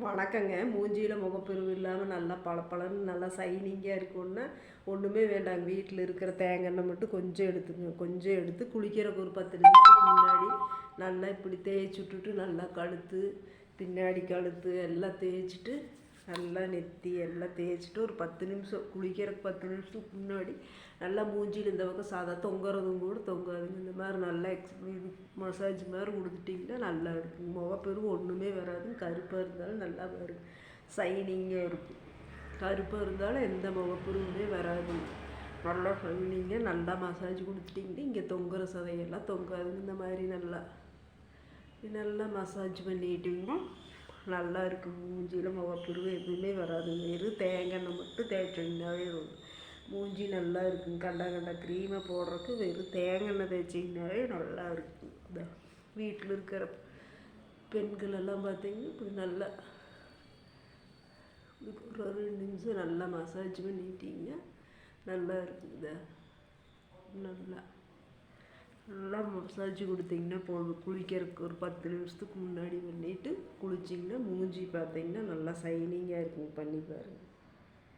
வணக்கங்க. மூஞ்சியில் முகப்பருவு இல்லாமல் நல்லா பளபளன்னு நல்லா ஷைனிங்காக இருக்குன்னா ஒன்றுமே வேண்டாங்க. வீட்டில் இருக்கிற தேங்காய் எண்ணெய் மட்டும் கொஞ்சம் எடுத்துக்கங்க. கொஞ்சம் எடுத்து குளிக்கிறதுக்கு ஒரு 10 நிமிஷத்துக்கு முன்னாடி நல்லா இப்படி தேய்ச்சி விட்டுட்டு நல்லா கழுத்து பின்னாடி கழுத்து எல்லாம் தேய்ச்சிட்டு நல்லா நெத்தி எல்லாம் தேய்ச்சிட்டு ஒரு 10 நிமிஷம் குளிக்கிறதுக்கு 10 நிமிஷத்துக்கு முன்னாடி நல்லா மூஞ்சியில் இந்த பக்கம் சாதா தொங்குறதும் கூட தொங்காதுங்க. இந்த மாதிரி நல்லா இது மசாஜ் மாதிரி கொடுத்துட்டிங்கன்னா நல்லா இருக்கும். முகப்பெருவு ஒன்றுமே வராது. கருப்பாக இருந்தாலும் நல்லா வரும், ஷைனிங்காக இருக்கும். கருப்பாக இருந்தாலும் எந்த முகப்பெருவுமே வராது. நல்லா ஷைனிங்காக நல்லா மசாஜ் கொடுத்துட்டிங்கன்னா இங்கே தொங்குற சதையெல்லாம் தொங்காதுங்க. இந்த மாதிரி நல்லா நல்லா மசாஜ் பண்ணிட்டிங்கன்னா நல்லா இருக்கும். மூஞ்சியில் முகப்பெருவு எதுவுமே வராது. வெறும் தேங்காய் எண்ணெய் மட்டும் தேய்ச்சிங்கனாவே வரும். மூஞ்சி நல்லா இருக்கும். கண்ட க்ரீமை போடுறதுக்கு வெறும் தேங்காய் எண்ணெய் தேய்ச்சிங்கனாவே நல்லா இருக்கும். இந்த வீட்டில் இருக்கிற பெண்கள் எல்லாம் பார்த்திங்கன்னா இப்படி நல்லா ஒரு 2 நிமிஷம் நல்லா மசாஜ் பண்ணிட்டிங்க நல்லா இருக்குங்க. நல்லா நல்லா மசாஜ் கொடுத்திங்கன்னா போதும். குளிக்கிறதுக்கு ஒரு 10 நிமிஷத்துக்கு முன்னாடி பண்ணிவிட்டு குளிச்சிங்கன்னா மூஞ்சி பார்த்திங்கன்னா நல்லா ஷைனிங்காக இருக்கும். பண்ணி பாருங்கள்.